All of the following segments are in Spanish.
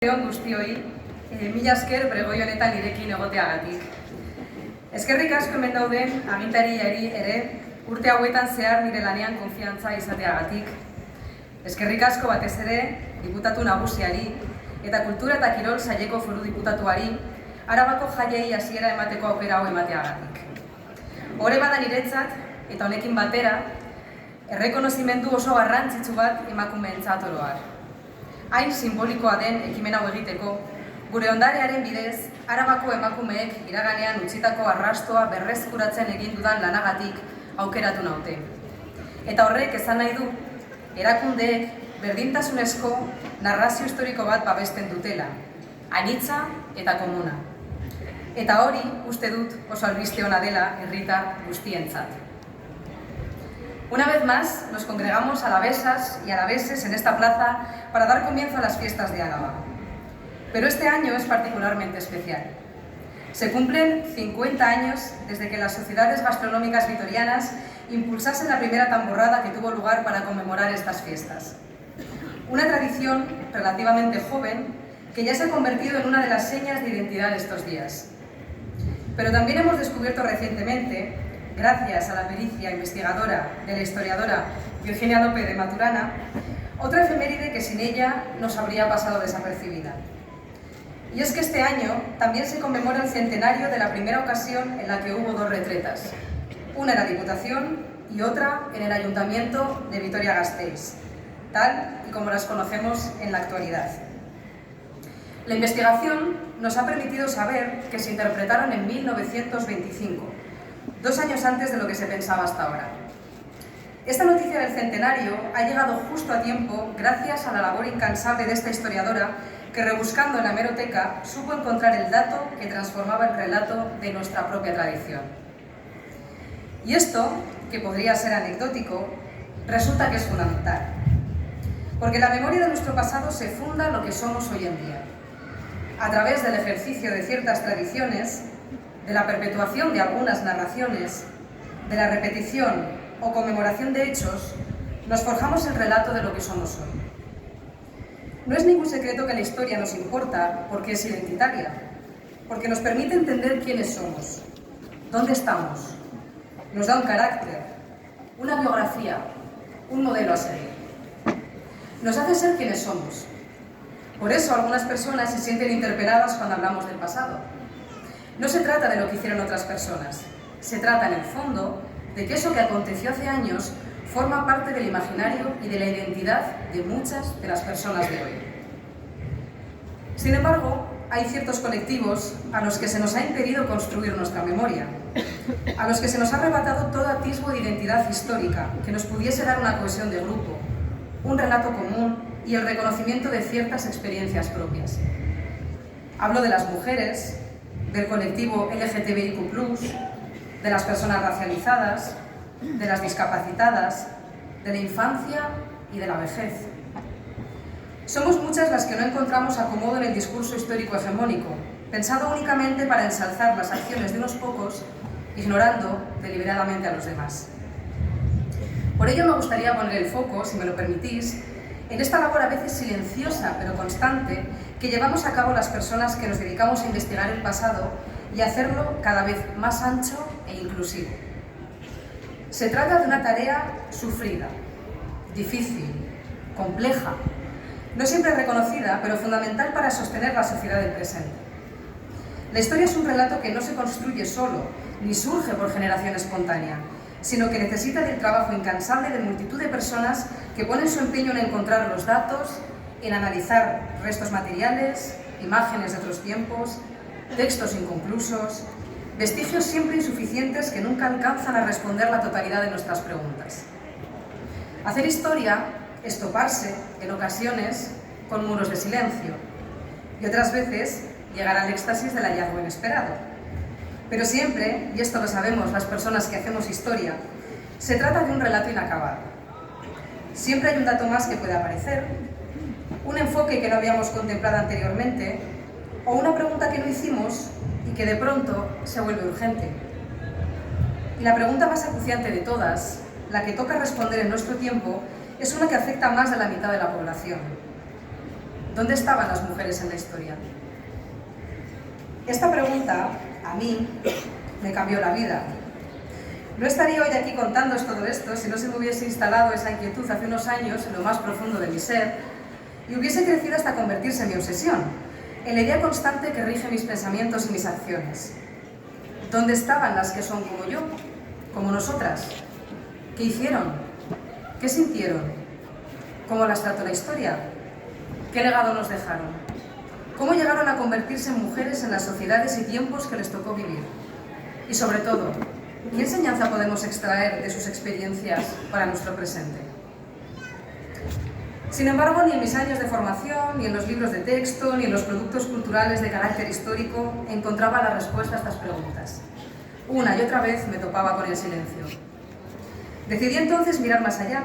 Egun guztioi, mila esker bregoi honetan nirekin egoteagatik. Eskerrik asko hemen dauden agintariari ere urte hauetan zehar nire lanean konfiantza izateagatik. Eskerrik asko batez ere diputatu nagusiari eta kultura eta kirol saileko foru diputatuari Arabako jaiei hasiera emateko aukera hau emateagatik. Hore bada niretzat eta honekin batera errekonozimendu oso garrantzitsu bat emakumeentzat oro har. Hain simbolikoa den ekimen hau egiteko, gure ondarearen bidez, Arabako emakumeek iraganean utzitako arrastoa berreskuratzen egin dudan lanagatik aukeratu naute. Eta horrek esan nahi du, erakundeek berdintasunezko narrazio historiko bat babesten dutela, anitza eta komuna. Eta hori uste dut oso albiste ona dela herritar guztientzat. Una vez más, nos congregamos alavesas y alaveses en esta plaza para dar comienzo a las fiestas de Álava. Pero este año es particularmente especial. Se cumplen 50 años desde que las sociedades gastronómicas vitorianas impulsasen la primera tamborrada que tuvo lugar para conmemorar estas fiestas. Una tradición relativamente joven que ya se ha convertido en una de las señas de identidad de estos días. Pero también hemos descubierto recientemente, gracias a la pericia investigadora de la historiadora Virginia López de Maturana, otra efeméride que sin ella nos habría pasado desapercibida. Y es que este año también se conmemora el centenario de la primera ocasión en la que hubo dos retretas, una en la Diputación y otra en el Ayuntamiento de Vitoria-Gasteiz, tal y como las conocemos en la actualidad. La investigación nos ha permitido saber que se interpretaron en 1925, 2 años antes de lo que se pensaba hasta ahora. Esta noticia del centenario ha llegado justo a tiempo gracias a la labor incansable de esta historiadora que, rebuscando en la hemeroteca, supo encontrar el dato que transformaba el relato de nuestra propia tradición. Y esto, que podría ser anecdótico, resulta que es fundamental. Porque la memoria de nuestro pasado se funda en lo que somos hoy en día. A través del ejercicio de ciertas tradiciones, de la perpetuación de algunas narraciones, de la repetición o conmemoración de hechos, nos forjamos el relato de lo que somos hoy. No es ningún secreto que la historia nos importa porque es identitaria, porque nos permite entender quiénes somos, dónde estamos, nos da un carácter, una biografía, un modelo a seguir. Nos hace ser quienes somos. Por eso algunas personas se sienten interpeladas cuando hablamos del pasado. No se trata de lo que hicieron otras personas, se trata en el fondo de que eso que aconteció hace años forma parte del imaginario y de la identidad de muchas de las personas de hoy. Sin embargo, hay ciertos colectivos a los que se nos ha impedido construir nuestra memoria, a los que se nos ha arrebatado todo atisbo de identidad histórica que nos pudiese dar una cohesión de grupo, un relato común y el reconocimiento de ciertas experiencias propias. Hablo de las mujeres, del colectivo LGTBIQ+, de las personas racializadas, de las discapacitadas, de la infancia y de la vejez. Somos muchas las que no encontramos acomodo en el discurso histórico hegemónico, pensado únicamente para ensalzar las acciones de unos pocos, ignorando deliberadamente a los demás. Por ello me gustaría poner el foco, si me lo permitís, en esta labor a veces silenciosa pero constante que llevamos a cabo las personas que nos dedicamos a investigar el pasado y hacerlo cada vez más ancho e inclusivo. Se trata de una tarea sufrida, difícil, compleja, no siempre reconocida, pero fundamental para sostener la sociedad del presente. La historia es un relato que no se construye solo, ni surge por generación espontánea, sino que necesita del trabajo incansable de multitud de personas que ponen su empeño en encontrar los datos, en analizar restos materiales, imágenes de otros tiempos, textos inconclusos, vestigios siempre insuficientes que nunca alcanzan a responder la totalidad de nuestras preguntas. Hacer historia es toparse, en ocasiones, con muros de silencio, y otras veces llegar al éxtasis del hallazgo inesperado. Pero siempre, y esto lo sabemos las personas que hacemos historia, se trata de un relato inacabado. Siempre hay un dato más que puede aparecer, un enfoque que no habíamos contemplado anteriormente, o una pregunta que no hicimos y que de pronto se vuelve urgente. Y la pregunta más acuciante de todas, la que toca responder en nuestro tiempo, es una que afecta a más de la mitad de la población. ¿Dónde estaban las mujeres en la historia? Esta pregunta, a mí, me cambió la vida. No estaría hoy aquí contándoos todo esto si no se me hubiese instalado esa inquietud hace unos años en lo más profundo de mi ser y hubiese crecido hasta convertirse en mi obsesión, en la idea constante que rige mis pensamientos y mis acciones. ¿Dónde estaban las que son como yo, como nosotras? ¿Qué hicieron? ¿Qué sintieron? ¿Cómo las trató la historia? ¿Qué legado nos dejaron? ¿Cómo llegaron a convertirse en mujeres en las sociedades y tiempos que les tocó vivir? Y sobre todo, ¿qué enseñanza podemos extraer de sus experiencias para nuestro presente? Sin embargo, ni en mis años de formación, ni en los libros de texto, ni en los productos culturales de carácter histórico encontraba la respuesta a estas preguntas. Una y otra vez me topaba con el silencio. Decidí entonces mirar más allá,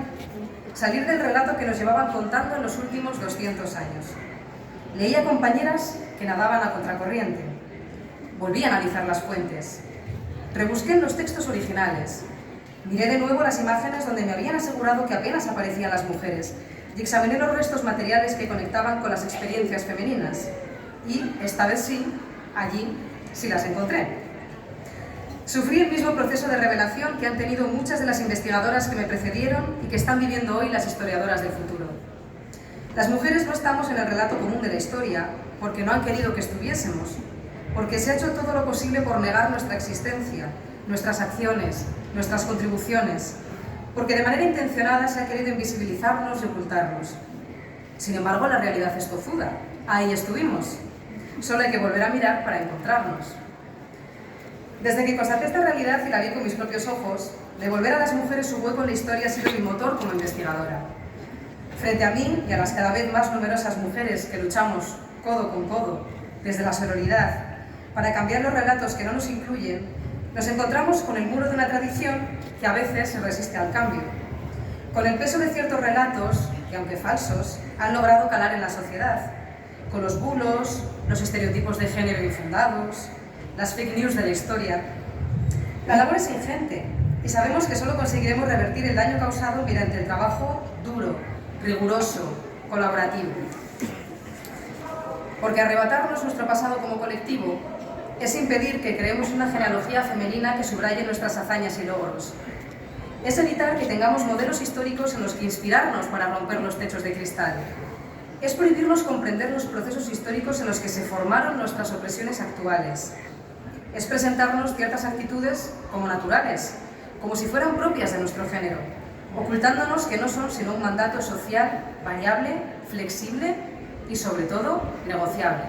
salir del relato que nos llevaban contando en los últimos 200 años. Leí a compañeras que nadaban a contracorriente. Volví a analizar las fuentes. Rebusqué en los textos originales. Miré de nuevo las imágenes donde me habían asegurado que apenas aparecían las mujeres y examiné los restos materiales que conectaban con las experiencias femeninas. Y, esta vez sí, allí sí las encontré. Sufrí el mismo proceso de revelación que han tenido muchas de las investigadoras que me precedieron y que están viviendo hoy las historiadoras del futuro. Las mujeres no estamos en el relato común de la historia porque no han querido que estuviésemos, porque se ha hecho todo lo posible por negar nuestra existencia, nuestras acciones, nuestras contribuciones, porque de manera intencionada se ha querido invisibilizarnos y ocultarnos. Sin embargo, la realidad es tozuda. Ahí estuvimos. Solo hay que volver a mirar para encontrarnos. Desde que constaté esta realidad y la vi con mis propios ojos, devolver a las mujeres su hueco en la historia ha sido mi motor como investigadora. Frente a mí y a las cada vez más numerosas mujeres que luchamos codo con codo, desde la sororidad, para cambiar los relatos que no nos incluyen, nos encontramos con el muro de una tradición que a veces se resiste al cambio, con el peso de ciertos relatos que, aunque falsos, han logrado calar en la sociedad, con los bulos, los estereotipos de género infundados, las fake news de la historia. La labor es ingente y sabemos que solo conseguiremos revertir el daño causado mediante el trabajo duro, riguroso, colaborativo. Porque arrebatarnos nuestro pasado como colectivo es impedir que creemos una genealogía femenina que subraye nuestras hazañas y logros. Es evitar que tengamos modelos históricos en los que inspirarnos para romper los techos de cristal. Es prohibirnos comprender los procesos históricos en los que se formaron nuestras opresiones actuales. Es presentarnos ciertas actitudes como naturales, como si fueran propias de nuestro género, ocultándonos que no son sino un mandato social variable, flexible y, sobre todo, negociable.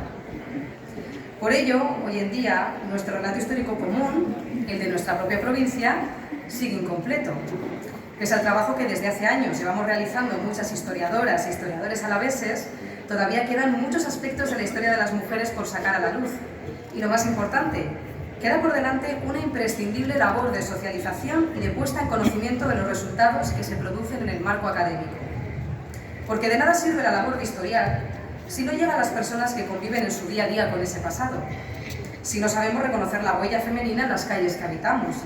Por ello, hoy en día, nuestro relato histórico común, el de nuestra propia provincia, sigue incompleto. Pese al trabajo que desde hace años llevamos realizando muchas historiadoras e historiadores alaveses, todavía quedan muchos aspectos de la historia de las mujeres por sacar a la luz. Y lo más importante, queda por delante una imprescindible labor de socialización y de puesta en conocimiento de los resultados que se producen en el marco académico. Porque de nada sirve la labor de historiar si no llega a las personas que conviven en su día a día con ese pasado, si no sabemos reconocer la huella femenina en las calles que habitamos,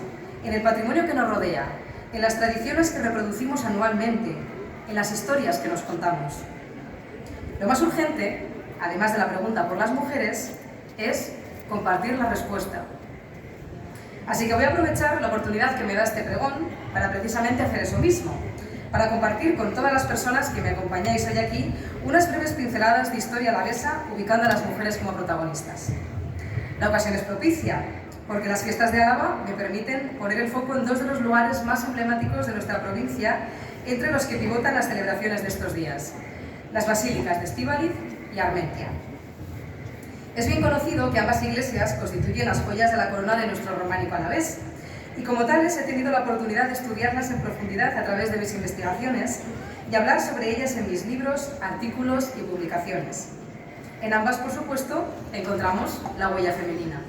en el patrimonio que nos rodea, en las tradiciones que reproducimos anualmente, en las historias que nos contamos. Lo más urgente, además de la pregunta por las mujeres, es compartir la respuesta. Así que voy a aprovechar la oportunidad que me da este pregón para precisamente hacer eso mismo, para compartir con todas las personas que me acompañáis hoy aquí unas breves pinceladas de historia alavesa ubicando a las mujeres como protagonistas. La ocasión es propicia, porque las fiestas de Álava me permiten poner el foco en dos de los lugares más emblemáticos de nuestra provincia, entre los que pivotan las celebraciones de estos días, las basílicas de Estíbaliz y Armentia. Es bien conocido que ambas iglesias constituyen las joyas de la corona de nuestro románico alavés, y como tales he tenido la oportunidad de estudiarlas en profundidad a través de mis investigaciones y hablar sobre ellas en mis libros, artículos y publicaciones. En ambas, por supuesto, encontramos la huella femenina.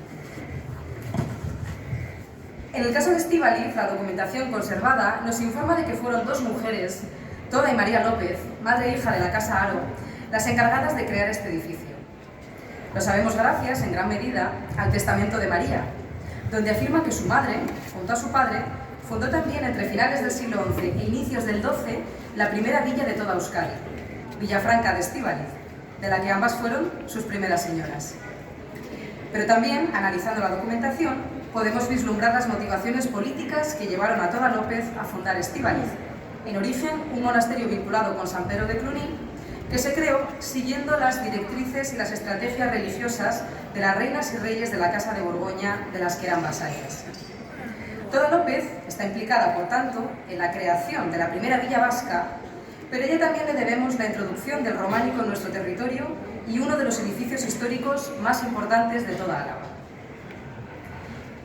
En el caso de Estíbaliz, la documentación conservada nos informa de que fueron dos mujeres, Toda y María López, madre e hija de la Casa Haro, las encargadas de crear este edificio. Lo sabemos gracias, en gran medida, al testamento de María, donde afirma que su madre, junto a su padre, fundó también entre finales del siglo XI e inicios del XII la primera villa de toda Euskadi, Villafranca de Estíbaliz, de la que ambas fueron sus primeras señoras. Pero también, analizando la documentación, podemos vislumbrar las motivaciones políticas que llevaron a Toda López a fundar Estíbaliz, en origen un monasterio vinculado con San Pedro de Cluny, que se creó siguiendo las directrices y las estrategias religiosas de las reinas y reyes de la Casa de Borgoña, de las que eran vasallas. Toda López está implicada, por tanto, en la creación de la primera villa vasca, pero a ella también le debemos la introducción del románico en nuestro territorio y uno de los edificios históricos más importantes de toda Álava.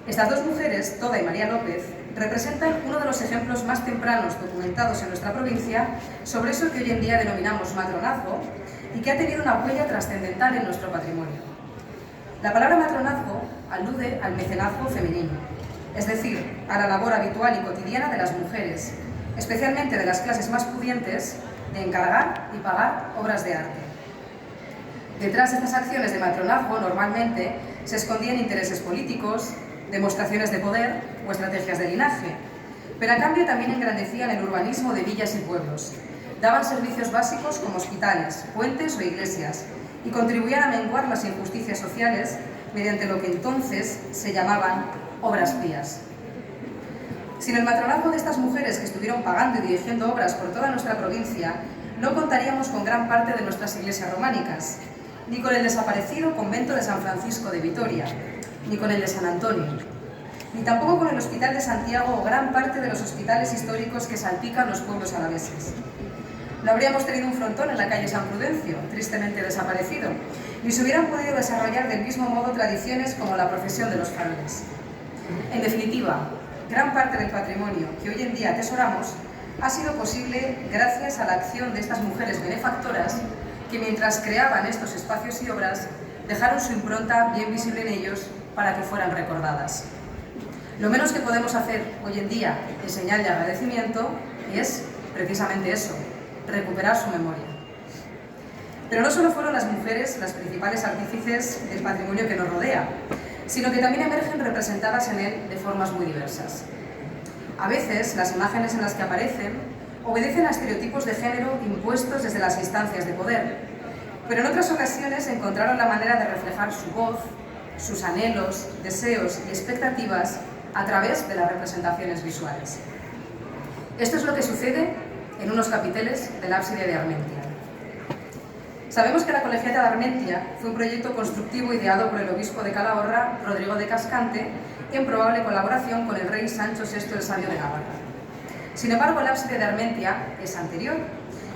Estas dos mujeres, Toda y María López, representan uno de los ejemplos más tempranos documentados en nuestra provincia sobre eso que hoy en día denominamos matronazgo y que ha tenido una huella trascendental en nuestro patrimonio. La palabra matronazgo alude al mecenazgo femenino, es decir, a la labor habitual y cotidiana de las mujeres, especialmente de las clases más pudientes, de encargar y pagar obras de arte. Detrás de estas acciones de matronazgo, normalmente, se escondían intereses políticos, demostraciones de poder o estrategias de linaje, pero a cambio también engrandecían el urbanismo de villas y pueblos, daban servicios básicos como hospitales, puentes o iglesias y contribuían a menguar las injusticias sociales mediante lo que entonces se llamaban obras pías. Sin el matronazgo de estas mujeres que estuvieron pagando y dirigiendo obras por toda nuestra provincia, no contaríamos con gran parte de nuestras iglesias románicas, ni con el desaparecido convento de San Francisco de Vitoria, ni con el de San Antonio, ni tampoco con el Hospital de Santiago o gran parte de los hospitales históricos que salpican los pueblos alaveses. No habríamos tenido un frontón en la calle San Prudencio, tristemente desaparecido, ni se hubieran podido desarrollar del mismo modo tradiciones como la procesión de los faroles. En definitiva, gran parte del patrimonio que hoy en día atesoramos ha sido posible gracias a la acción de estas mujeres benefactoras que mientras creaban estos espacios y obras dejaron su impronta bien visible en ellos para que fueran recordadas. Lo menos que podemos hacer hoy en día en señal de agradecimiento es precisamente eso, recuperar su memoria. Pero no solo fueron las mujeres las principales artífices del patrimonio que nos rodea, sino que también emergen representadas en él de formas muy diversas. A veces, las imágenes en las que aparecen obedecen a estereotipos de género impuestos desde las instancias de poder, pero en otras ocasiones encontraron la manera de reflejar su voz, sus anhelos, deseos y expectativas a través de las representaciones visuales. Esto es lo que sucede en unos capiteles del ábside de Armentia. Sabemos que la Colegiata de Armentia fue un proyecto constructivo ideado por el obispo de Calahorra, Rodrigo de Cascante, en probable colaboración con el rey Sancho VI el Sabio de Navarra. Sin embargo, el ábside de Armentia es anterior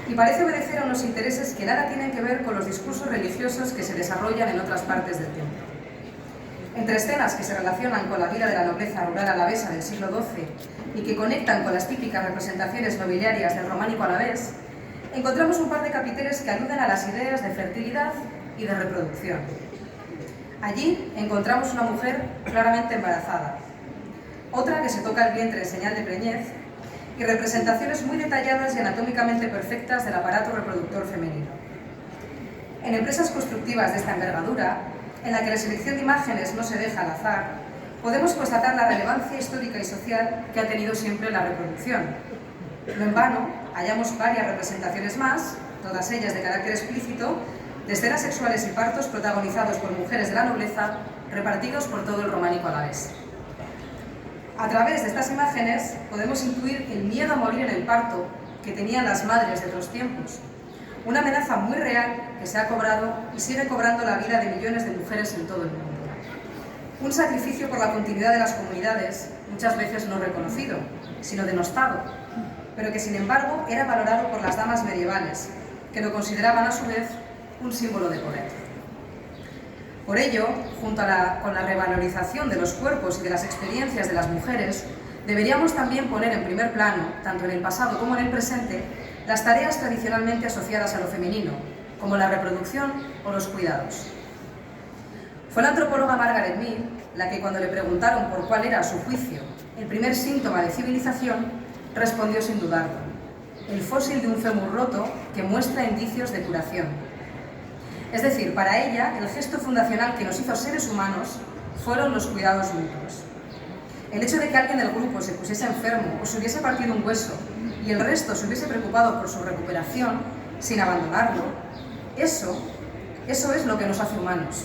y parece obedecer a unos intereses que nada tienen que ver con los discursos religiosos que se desarrollan en otras partes del templo. Entre escenas que se relacionan con la vida de la nobleza rural alavesa del siglo XII y que conectan con las típicas representaciones nobiliarias del románico alavés, encontramos un par de capiteles que aluden a las ideas de fertilidad y de reproducción. Allí encontramos una mujer claramente embarazada, otra que se toca el vientre en señal de preñez y representaciones muy detalladas y anatómicamente perfectas del aparato reproductor femenino. En empresas constructivas de esta envergadura, en la que la selección de imágenes no se deja al azar, podemos constatar la relevancia histórica y social que ha tenido siempre la reproducción. No en vano, hallamos varias representaciones más, todas ellas de carácter explícito, de escenas sexuales y partos protagonizados por mujeres de la nobleza, repartidos por todo el románico alavés. A través de estas imágenes podemos intuir el miedo a morir en el parto que tenían las madres de otros tiempos, una amenaza muy real que se ha cobrado y sigue cobrando la vida de millones de mujeres en todo el mundo. Un sacrificio por la continuidad de las comunidades, muchas veces no reconocido, sino denostado, pero que sin embargo era valorado por las damas medievales, que lo consideraban a su vez un símbolo de poder. Por ello, junto con la revalorización de los cuerpos y de las experiencias de las mujeres, deberíamos también poner en primer plano, tanto en el pasado como en el presente, las tareas tradicionalmente asociadas a lo femenino, como la reproducción o los cuidados. Fue la antropóloga Margaret Mead la que, cuando le preguntaron por cuál era, a su juicio, el primer síntoma de civilización, respondió sin dudarlo: el fósil de un fémur roto que muestra indicios de curación. Es decir, para ella, el gesto fundacional que nos hizo seres humanos fueron los cuidados mutuos. El hecho de que alguien del grupo se pusiese enfermo o se hubiese partido un hueso y el resto se hubiese preocupado por su recuperación, sin abandonarlo, eso Eso es lo que nos hace humanos.